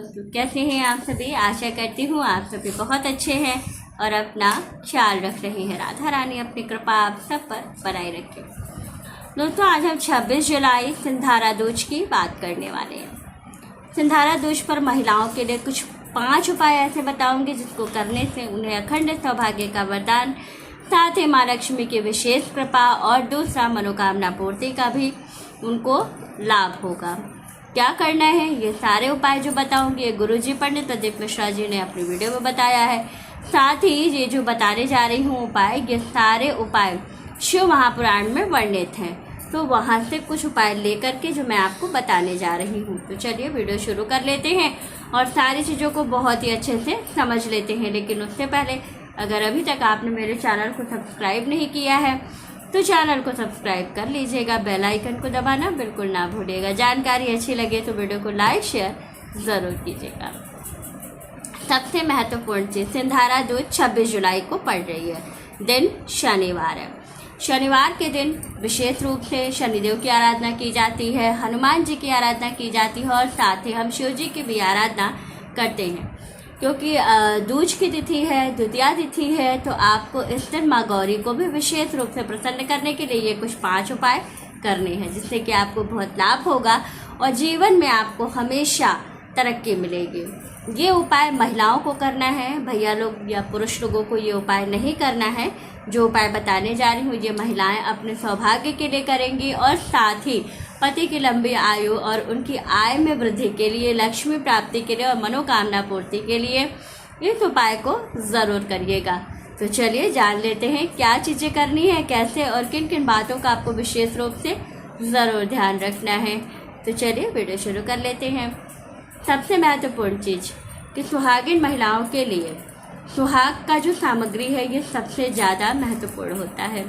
तो कैसे हैं आप सभी। आशा करती हूँ आप सभी बहुत अच्छे हैं और अपना ख्याल रख रहे हैं। राधा रानी अपनी कृपा आप सब पर बनाए रखे। दोस्तों, आज हम 26 जुलाई सिंधारा दूज की बात करने वाले हैं। सिंधारा दूज पर महिलाओं के लिए कुछ 5 उपाय ऐसे बताऊंगी जिसको करने से उन्हें अखंड सौभाग्य का वरदान, साथ ही माँ लक्ष्मी की विशेष कृपा और दूसरा मनोकामना पूर्ति का भी उनको लाभ होगा। क्या करना है, ये सारे उपाय जो बताऊंगी ये गुरुजी पंडित प्रदीप मिश्रा जी ने अपनी वीडियो में बताया है। साथ ही ये जो बताने जा रही हूँ उपाय, ये सारे उपाय शिव महापुराण में वर्णित हैं, तो वहाँ से कुछ उपाय लेकर के जो मैं आपको बताने जा रही हूँ। तो चलिए वीडियो शुरू कर लेते हैं और सारी चीज़ों को बहुत ही अच्छे से समझ लेते हैं। लेकिन उससे पहले अगर अभी तक आपने मेरे चैनल को सब्सक्राइब नहीं किया है तो चैनल को सब्सक्राइब कर लीजिएगा, बेल आइकन को दबाना बिल्कुल ना भूलिएगा। जानकारी अच्छी लगे तो वीडियो को लाइक शेयर ज़रूर कीजिएगा। सबसे महत्वपूर्ण चीज़, सिंधारा दूज 26 जुलाई को पड़ रही है। दिन शनिवार है। शनिवार के दिन विशेष रूप से शनिदेव की आराधना की जाती है, हनुमान जी की आराधना की जाती है और साथ ही हम शिव जी की भी आराधना करते हैं। क्योंकि दूज की तिथि है, द्वितीया तिथि है, तो आपको इस दिन माँ गौरी को भी विशेष रूप से प्रसन्न करने के लिए ये कुछ 5 उपाय करने हैं, जिससे कि आपको बहुत लाभ होगा और जीवन में आपको हमेशा तरक्की मिलेगी। ये उपाय महिलाओं को करना है, भैया लोग या पुरुष लोगों को ये उपाय नहीं करना है। जो उपाय बताने जा रही हूँ ये महिलाएं अपने सौभाग्य के लिए करेंगी और साथ ही पति की लंबी आयु और उनकी आय में वृद्धि के लिए, लक्ष्मी प्राप्ति के लिए और मनोकामना पूर्ति के लिए इस उपाय को ज़रूर करिएगा। तो चलिए जान लेते हैं क्या चीज़ें करनी है, कैसे और किन किन बातों का आपको विशेष रूप से ज़रूर ध्यान रखना है। तो चलिए वीडियो शुरू कर लेते हैं। सबसे महत्वपूर्ण चीज़ कि सुहागिन महिलाओं के लिए सुहाग का जो सामग्री है ये सबसे ज़्यादा महत्वपूर्ण होता है।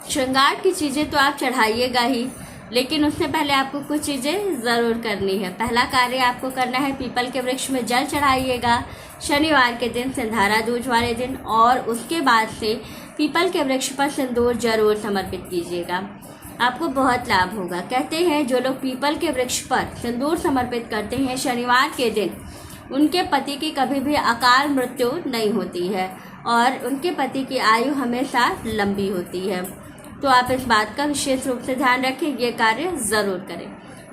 श्रृंगार की चीज़ें तो आप चढ़ाइएगा ही, लेकिन उससे पहले आपको कुछ चीज़ें ज़रूर करनी है। पहला कार्य आपको करना है, पीपल के वृक्ष में जल चढ़ाइएगा शनिवार के दिन, सिंधारा दूज वाले दिन, और उसके बाद से पीपल के वृक्ष पर सिंदूर जरूर समर्पित कीजिएगा। आपको बहुत लाभ होगा। कहते हैं जो लोग पीपल के वृक्ष पर सिंदूर समर्पित करते हैं शनिवार के दिन, उनके पति की कभी भी अकाल मृत्यु नहीं होती है और उनके पति की आयु हमेशा लंबी होती है। तो आप इस बात का विशेष रूप से ध्यान रखें, ये कार्य ज़रूर करें।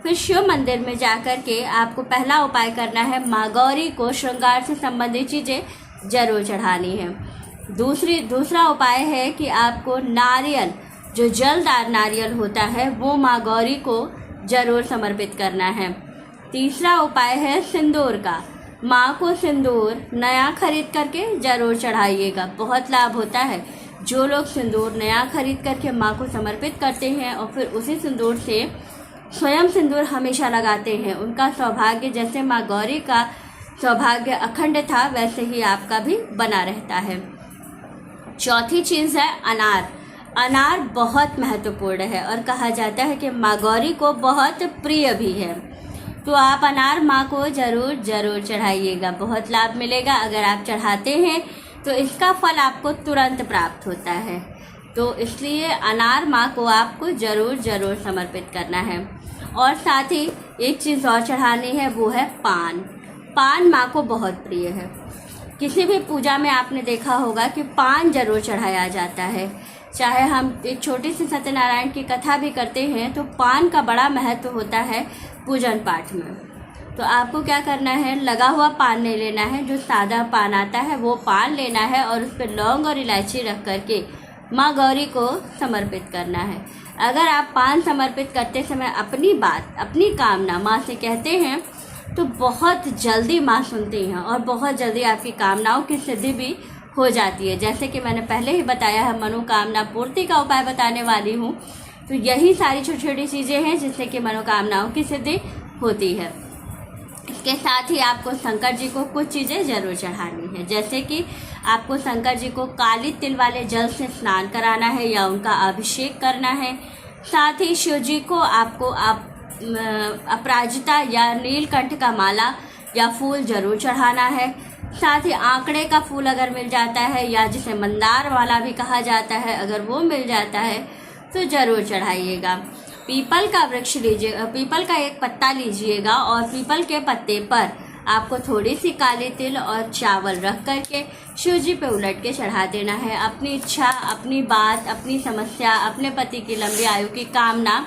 फिर शिव मंदिर में जाकर के आपको पहला उपाय करना है, माँ गौरी को श्रृंगार से संबंधित चीज़ें जरूर चढ़ानी है। दूसरा उपाय है कि आपको नारियल, जो जलदार नारियल होता है, वो माँ गौरी को जरूर समर्पित करना है। तीसरा उपाय है सिंदूर का। माँ को सिंदूर नया खरीद करके जरूर चढ़ाइएगा, बहुत लाभ होता है। जो लोग सिंदूर नया खरीद करके माँ को समर्पित करते हैं और फिर उसी सिंदूर से स्वयं सिंदूर हमेशा लगाते हैं, उनका सौभाग्य, जैसे माँ गौरी का सौभाग्य अखंड था वैसे ही आपका भी बना रहता है। चौथी चीज़ है अनार। अनार बहुत महत्वपूर्ण है और कहा जाता है कि माँ गौरी को बहुत प्रिय भी है, तो आप अनार माँ को जरूर चढ़ाइएगा, बहुत लाभ मिलेगा। अगर आप चढ़ाते हैं तो इसका फल आपको तुरंत प्राप्त होता है, तो इसलिए अनार माँ को आपको जरूर समर्पित करना है। और साथ ही एक चीज़ और चढ़ानी है, वो है पान। पान माँ को बहुत प्रिय है। किसी भी पूजा में आपने देखा होगा कि पान जरूर चढ़ाया जाता है। चाहे हम एक छोटी सी सत्यनारायण की कथा भी करते हैं तो पान का बड़ा महत्व होता है पूजन पाठ में। तो आपको क्या करना है, लगा हुआ पान नहीं लेना है, जो सादा पान आता है वो पान लेना है और उस पर लौंग और इलायची रख करके माँ गौरी को समर्पित करना है। अगर आप पान समर्पित करते समय अपनी बात, अपनी कामना माँ से कहते हैं तो बहुत जल्दी माँ सुनती हैं और बहुत जल्दी आपकी कामनाओं की सिद्धि भी हो जाती है। जैसे कि मैंने पहले ही बताया है, मनोकामना पूर्ति का उपाय बताने वाली हूँ। तो यही सारी छोटी छोटी चीज़ें हैं जिससे कि मनोकामनाओं की सिद्धि होती है। इसके साथ ही आपको शंकर जी को कुछ चीज़ें जरूर चढ़ानी है, जैसे कि आपको शंकर जी को काली तिल वाले जल से स्नान कराना है या उनका अभिषेक करना है। साथ ही शिव जी को आपको अपराजिता या नीलकंठ का माला या फूल जरूर चढ़ाना है। साथ ही आंकड़े का फूल अगर मिल जाता है, या जिसे मंदार वाला भी कहा जाता है, अगर वो मिल जाता है तो ज़रूर चढ़ाइएगा। पीपल का वृक्ष लीजिएगा, पीपल का एक पत्ता लीजिएगा और पीपल के पत्ते पर आपको थोड़ी सी काली तिल और चावल रख करके शिव जी पे उलट के चढ़ा देना है। अपनी इच्छा, अपनी बात, अपनी समस्या, अपने पति की लंबी आयु की कामना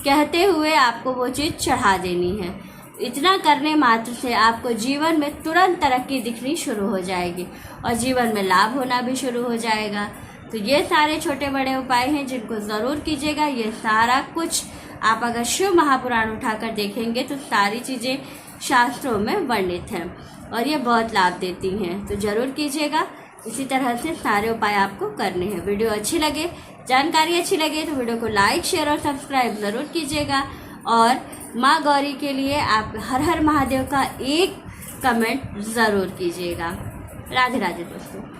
कहते हुए आपको वो चीज़ चढ़ा देनी है। इतना करने मात्र से आपको जीवन में तुरंत तरक्की दिखनी शुरू हो जाएगी और जीवन में लाभ होना भी शुरू हो जाएगा। तो ये सारे छोटे बड़े उपाय हैं जिनको ज़रूर कीजिएगा। ये सारा कुछ आप अगर शिव महापुराण उठाकर देखेंगे तो सारी चीज़ें शास्त्रों में वर्णित हैं और ये बहुत लाभ देती हैं। तो ज़रूर कीजिएगा। इसी तरह से सारे उपाय आपको करने हैं। वीडियो अच्छी लगे, जानकारी अच्छी लगे तो वीडियो को लाइक, शेयर और सब्सक्राइब ज़रूर कीजिएगा। और माँ गौरी के लिए आप हर हर महादेव का एक कमेंट ज़रूर कीजिएगा। राधे राधे दोस्तों।